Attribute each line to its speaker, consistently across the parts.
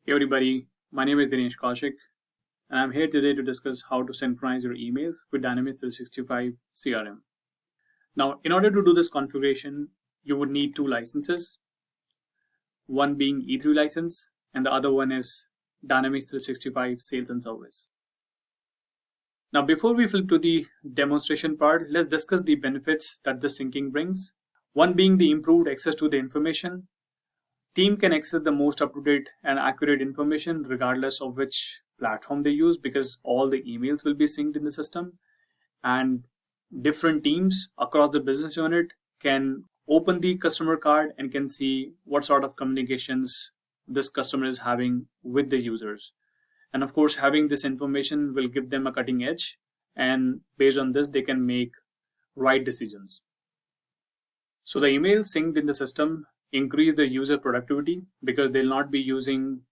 Speaker 1: Hey everybody, my name is Dinesh Kaushik, and I'm here today to discuss how to synchronize your emails with Dynamics 365 CRM. Now, in order to do this configuration, you would need two licenses, one being E3 license, and the other one is Dynamics 365 Sales and Service. Now, before we flip to the demonstration part, let's discuss the benefits that the syncing brings. One being the improved access to the information. Team can access the most up-to-date and accurate information regardless of which platform they use, because all the emails will be synced in the system, and different teams across the business unit can open the customer card and can see what sort of communications this customer is having with the users. And of course, having this information will give them a cutting edge, and based on this they can make right decisions. So the emails synced in the system increase the user productivity because they'll not be using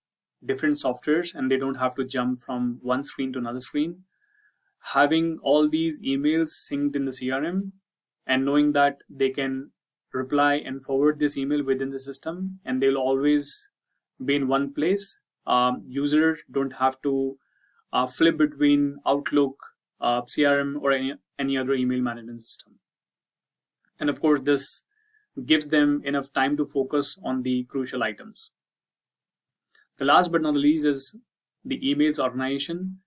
Speaker 1: different softwares and they don't have to jump from one screen to another screen. Having all these emails synced in the CRM and knowing that they can reply and forward this email within the system and they'll always be in one place. Users don't have to flip between Outlook, CRM, or any other email management system. And of course, this gives them enough time to focus on the crucial items. The last but not the least is the emails organization.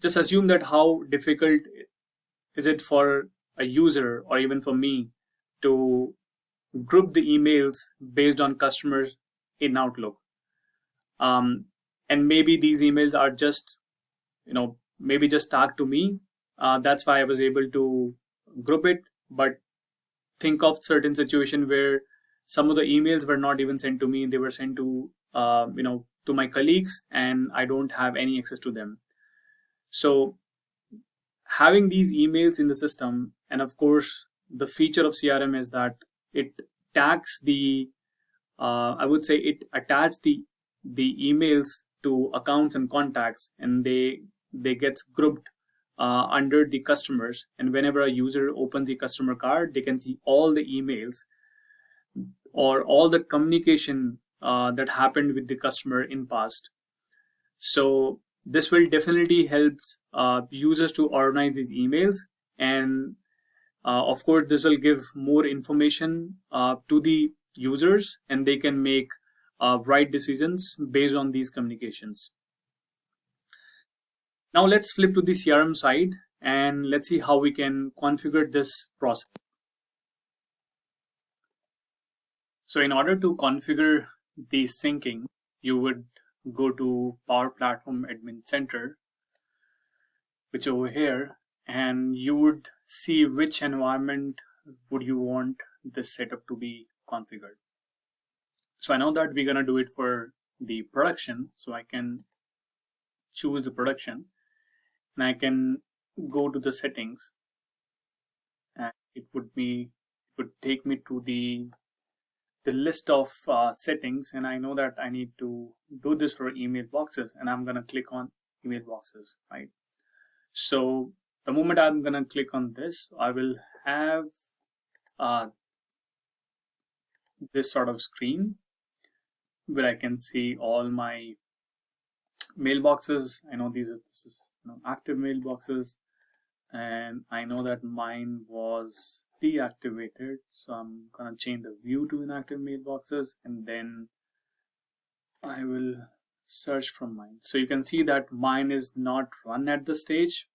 Speaker 1: Just assume that how difficult is it for a user or even for me to group the emails based on customers in Outlook. And maybe these emails are just, maybe just tagged to me. That's why I was able to group it. But think of certain situation where some of the emails were not even sent to me; they were sent to to my colleagues, and I don't have any access to them. So having these emails in the system, and of course the feature of CRM is that it tags the I would say it attach the emails to accounts and contacts, and they gets grouped under the customers, and whenever a user opens the customer card, they can see all the emails or all the communication that happened with the customer in past. So this will definitely help users to organize these emails, and of course this will give more information to the users, and they can make right decisions based on these communications. Now let's flip to the CRM side and let's see how we can configure this process. So in order to configure the syncing, you would go to Power Platform Admin Center, which is over here, and you would see which environment would you want this setup to be configured. So I know that we're gonna do it for the production, so I can choose the production. And I can go to the settings, and it would take me to the list of settings, and I know that I need to do this for email boxes, and I'm gonna click on email boxes, right? So the moment I'm gonna click on this, I will have this sort of screen where I can see all my mailboxes. I know this is active mailboxes, and I know that mine was deactivated, so I'm gonna change the view to inactive mailboxes, and then I will search from mine. So you can see that mine is not run at this stage.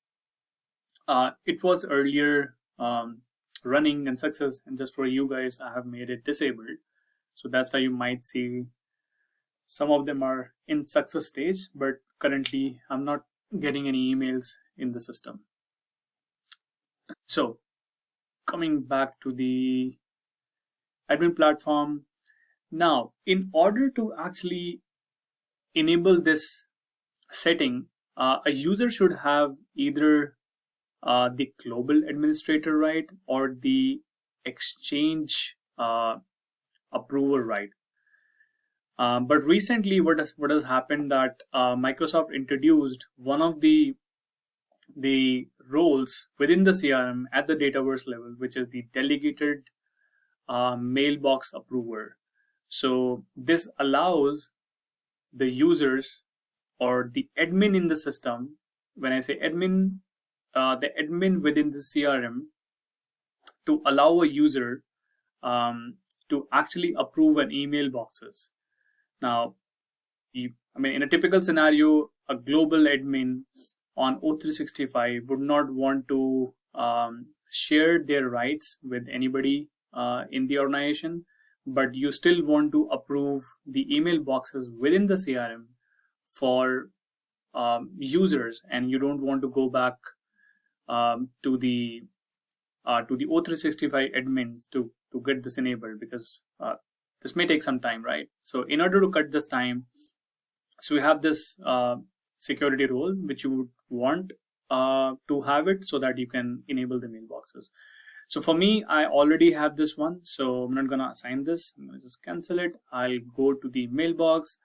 Speaker 1: It was earlier running in success, and just for you guys I have made it disabled, so that's why you might see some of them are in success stage, but currently I'm not getting any emails in the system. So coming back to the admin platform, now in order to actually enable this setting, a user should have either the global administrator right or the exchange approval right. But recently what has happened that Microsoft introduced one of the roles within the CRM at the Dataverse level, which is the delegated mailbox approver. So this allows the users or the admin in the system, when I say admin, the admin within the CRM, to allow a user to actually approve an email boxes. Now, in a typical scenario, a global admin on O365 would not want to share their rights with anybody in the organization, but you still want to approve the email boxes within the CRM for users, and you don't want to go back to the O365 admins to get this enabled, because this may take some time, right? So in order to cut this time, so we have this security role which you would want to have it so that you can enable the mailboxes. So for me, I already have this one, so I'm not gonna assign this. I'm gonna just cancel it. I'll go to the mailbox,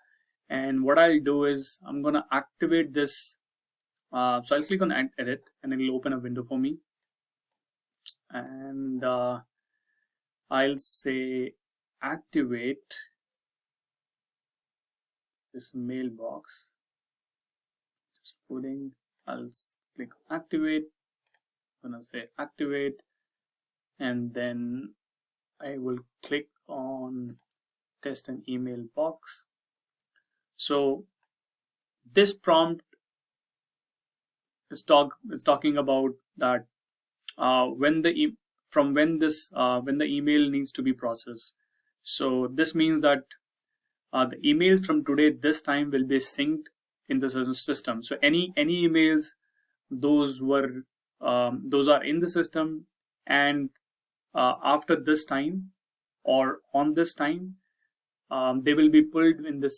Speaker 1: and what I'll do is I'm gonna activate this. So I'll click on edit, and it will open a window for me. And I'll say activate this mailbox. Just loading. I'll click activate. I'm gonna say activate, and then I will click on test an email box. So this prompt is talking about that when the email needs to be processed. So this means that the emails from today this time will be synced in the system. So any emails, those are in the system, and after this time or on this time, they will be pulled in the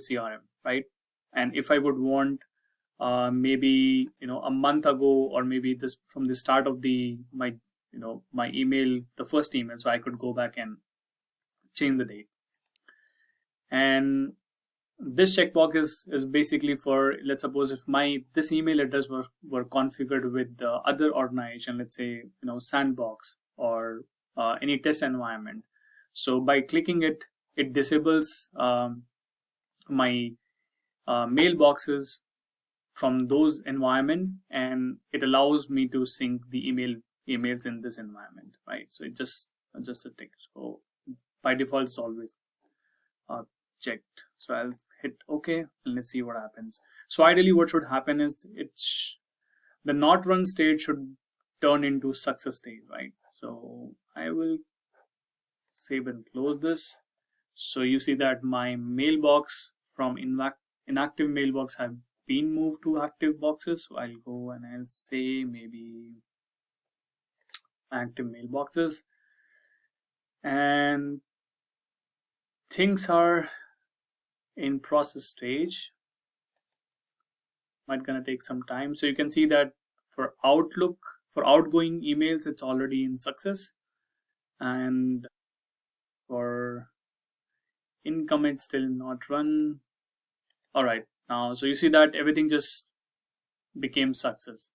Speaker 1: CRM, right? And if I would want maybe a month ago, or maybe this from the start of my email, the first email, so I could go back and change the date. And this checkbox is basically for, let's suppose if this email address were configured with the other organization, let's say Sandbox or any test environment. So by clicking it, it disables my mailboxes from those environment, and it allows me to sync the emails in this environment, right? So it just adjusts the tick. So by default, it's always checked. So I'll hit OK, and let's see what happens. So ideally, what should happen is the not run state should turn into success state, right? So I will save and close this. So you see that my mailbox from inactive mailbox have been moved to active boxes. So I'll go and I'll say maybe active mailboxes, and things are in process stage. Might gonna take some time. So you can see that for Outlook, for outgoing emails, it's already in success, and for income, it's still not run. All right, now so you see that everything just became success.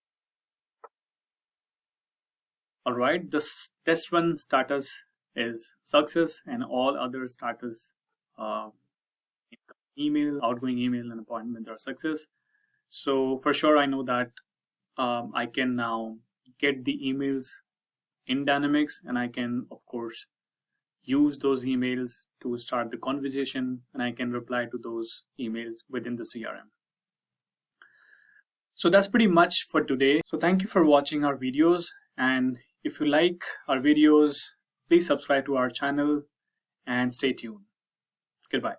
Speaker 1: All right, this test run status is success, and all other status email, outgoing email, and appointment are success. So for sure, I know that I can now get the emails in Dynamics, and I can of course use those emails to start the conversation, and I can reply to those emails within the CRM. So that's pretty much for today. So thank you for watching our videos, and if you like our videos, please subscribe to our channel and stay tuned. Goodbye.